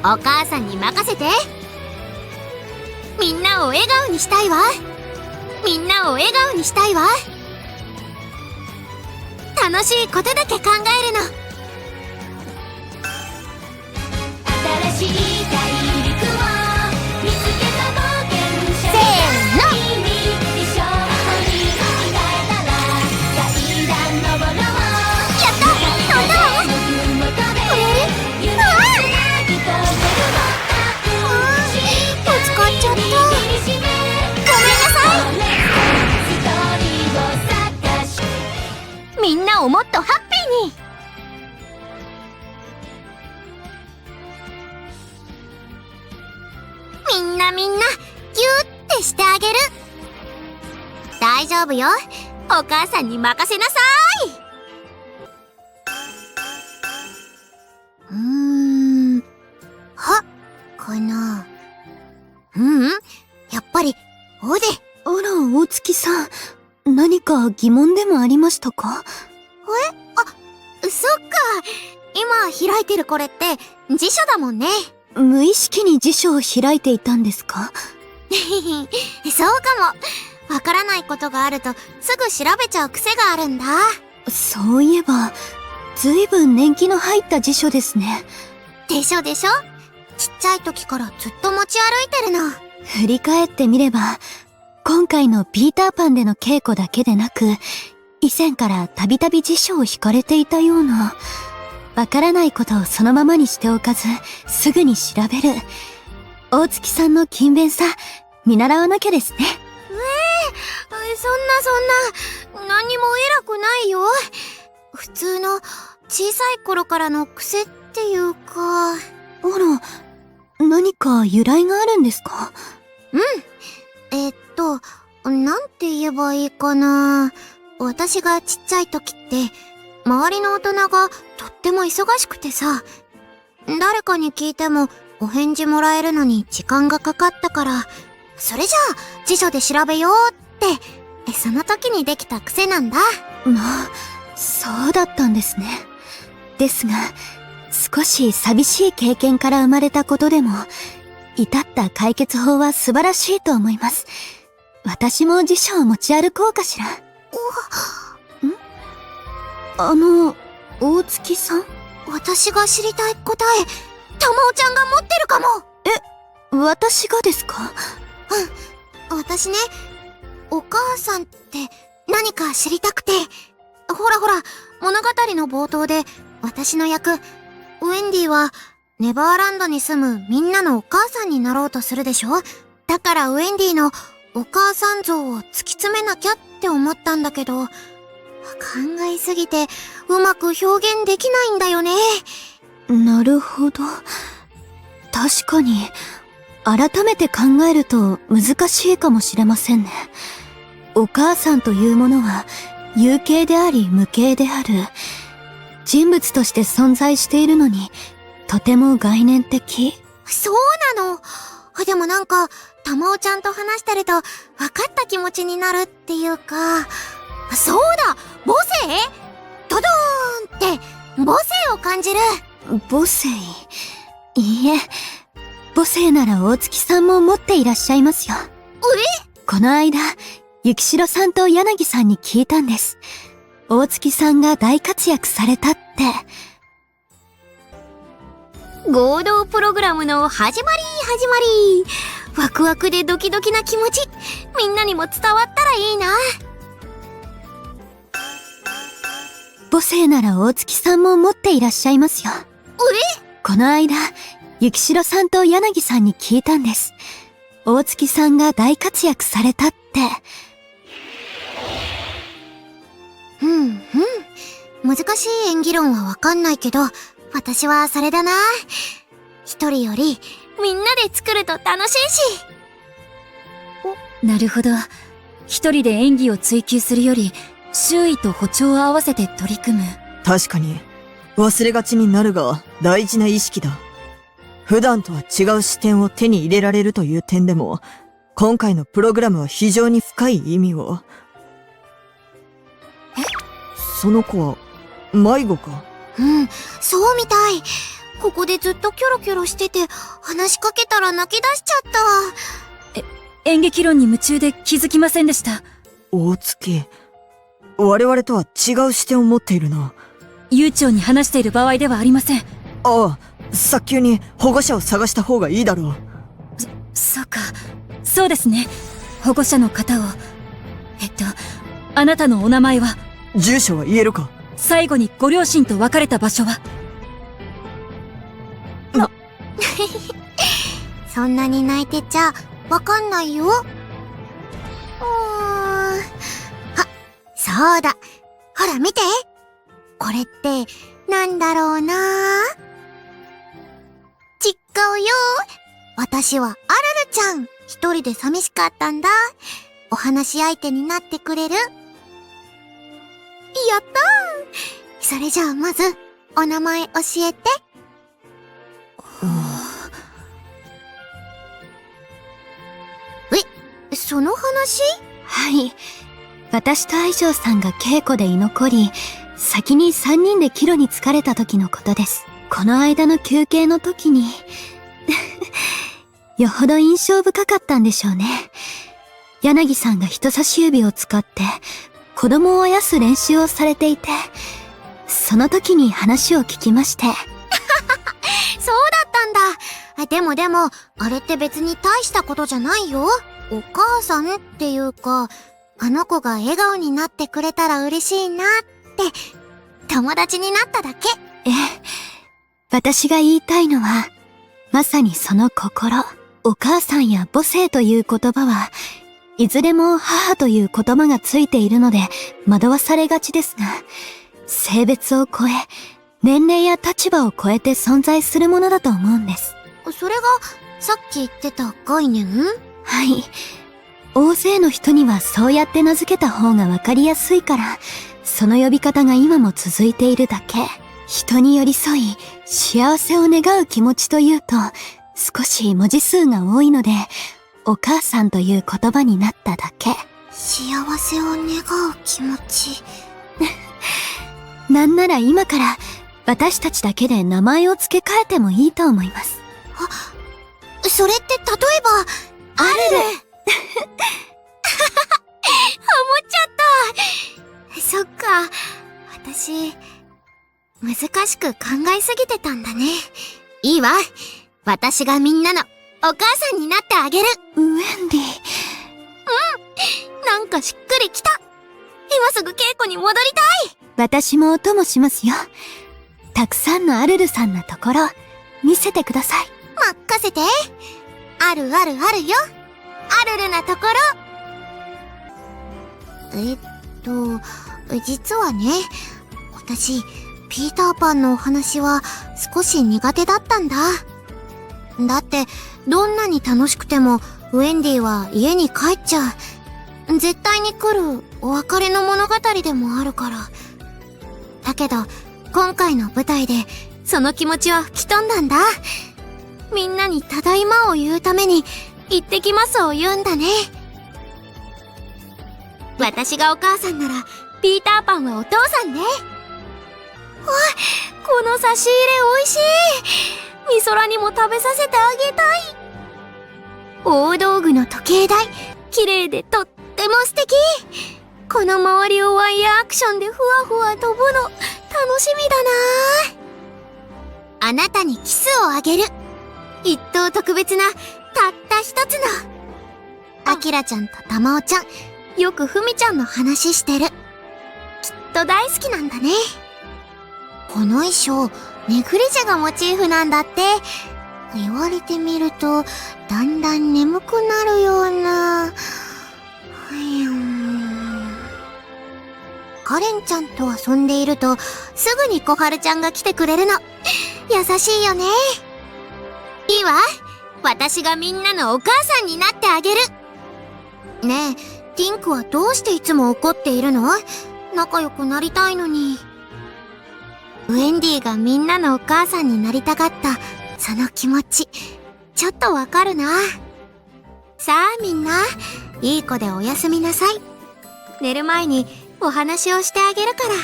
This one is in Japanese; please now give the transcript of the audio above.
お母さんに任せて。みんなを笑顔にしたいわ。みんなを笑顔にしたいわ。楽しいことだけ考えるの。新しい大陸を見つけた冒険者。せーの。一緒に考えたら階段登ろう。やった飛んだわ。これぶつかっちゃった。ごめんなさい。みんなをもっとハッピーに。みんなギューってしてあげる。大丈夫よ。お母さんに任せなさい。はかな。やっぱりおで。あら、大月さん、何か疑問でもありましたか？そっか。今開いてるこれって辞書だもんね。無意識に辞書を開いていたんですか？そうかも。わからないことがあるとすぐ調べちゃう癖があるんだ。そういえば、ずいぶん年季の入った辞書ですね。でしょちっちゃい時からずっと持ち歩いてるの。振り返ってみれば、今回のピーターパンでの稽古だけでなく、以前からたびたび辞書を引かれていたような。わからないことをそのままにしておかず、すぐに調べる。大月さんの勤勉さ、見習わなきゃですね。そんな、何にも偉くないよ。普通の小さい頃からの癖っていうか。あら、何か由来があるんですか？なんて言えばいいかな。私がちっちゃい時って、周りの大人がとっても忙しくてさ、誰かに聞いてもお返事もらえるのに時間がかかったから、それじゃあ辞書で調べようって、その時にできた癖なんだ。まあ、そうだったんですね。ですが、少し寂しい経験から生まれたことでも、至った解決法は素晴らしいと思います。私も辞書を持ち歩こうかしら。大月さん？私が知りたい答え、たまおちゃんが持ってるかも。私がですか？私ね、お母さんって何か知りたくて。ほら、物語の冒頭で私の役、ウェンディはネバーランドに住むみんなのお母さんになろうとするでしょ？だからウェンディのお母さん像を突き詰めなきゃって思ったんだけど、考えすぎてうまく表現できないんだよね。なるほど。確かに、改めて考えると難しいかもしれませんね。お母さんというものは有形であり無形である。人物として存在しているのに、とても概念的。そうなの。でもなんか、たまおちゃんと話してると分かった気持ちになるっていうか。そうだ、母性？ドドーンって母性を感じる。母性？いいえ、母性なら大月さんも持っていらっしゃいますよ。この間、雪代さんと柳さんに聞いたんです。大月さんが大活躍されたって。合同プログラムの始まり。ワクワクでドキドキな気持ち、みんなにも伝わったらいいな。母性なら大月さんも持っていらっしゃいますよ。この間、雪代さんと柳さんに聞いたんです。大月さんが大活躍されたって。難しい演技論はわかんないけど、私はそれだな。一人よりみんなで作ると楽しいし。なるほど。一人で演技を追求するより、周囲と歩調を合わせて取り組む。確かに、忘れがちになるが大事な意識だ。普段とは違う視点を手に入れられるという点でも、今回のプログラムは非常に深い意味を。その子は、迷子か？そうみたい。ここでずっとキョロキョロしてて、話しかけたら泣き出しちゃった。演劇論に夢中で気づきませんでした。大月、我々とは違う視点を持っているな。悠長に話している場合ではありません。ああ、早急に保護者を探した方がいいだろう。そうか。そうですね。保護者の方を。あなたのお名前は？住所は言えるか？最後にご両親と別れた場所は？そんなに泣いてちゃわかんないよ。そうだ。ほら見て。これってなんだろうな。ちっかおよ。私はアルルちゃん。一人で寂しかったんだ。お話し相手になってくれる？やったー。それじゃあまずお名前教えて。その話？はい。私と愛情さんが稽古で居残り、先に3人で帰路に疲れた時のことです。この間の休憩の時に、よほど印象深かったんでしょうね。柳さんが人差し指を使って子供をあやす練習をされていて、その時に話を聞きまして。そうだったんだ。でも、あれって別に大したことじゃないよ。お母さんっていうか、あの子が笑顔になってくれたら嬉しいなって、友達になっただけ。私が言いたいのは、まさにその心。お母さんや母性という言葉は、いずれも母という言葉がついているので惑わされがちですが、性別を超え、年齢や立場を超えて存在するものだと思うんです。それが、さっき言ってた概念？はい。大勢の人にはそうやって名付けた方がわかりやすいから、その呼び方が今も続いているだけ。人に寄り添い、幸せを願う気持ちというと、少し文字数が多いので、お母さんという言葉になっただけ。幸せを願う気持ち。なんなら今から、私たちだけで名前を付け替えてもいいと思います。それって例えば、アルル。思っちゃった。そっか。私、難しく考えすぎてたんだね。いいわ。私がみんなのお母さんになってあげる。ウェンディ。なんかしっくりきた。今すぐ稽古に戻りたい。私もお供しますよ。たくさんのアルルさんのところ、見せてください。任せて。あるよ。アルルなところ。実はね、私、ピーターパンのお話は少し苦手だったんだ。だって、どんなに楽しくても、ウェンディは家に帰っちゃう。絶対に来るお別れの物語でもあるから。だけど、今回の舞台で、その気持ちは吹き飛んだんだ。みんなにただいまを言うために、行ってきますを言うんだね。私がお母さんなら、ピーターパンはお父さんね。この差し入れ美味しい。みそらにも食べさせてあげたい。大道具の時計台、綺麗でとっても素敵。この周りをワイヤーアクションでふわふわ飛ぶの、楽しみだな。あなたにキスをあげる。一等特別な、たった一つの。アキラちゃんとタマオちゃん、よくフミちゃんの話してる。きっと大好きなんだね。この衣装、ネグリジェがモチーフなんだって。言われてみると、だんだん眠くなるような。カレンちゃんと遊んでいると、すぐに小春ちゃんが来てくれるの。優しいよね。いいわ。私がみんなのお母さんになってあげる。ねえ、ティンクはどうしていつも怒っているの？仲良くなりたいのに。ウェンディがみんなのお母さんになりたがった、その気持ち、ちょっとわかるな。さあみんな、いい子でおやすみなさい。寝る前にお話をしてあげるから。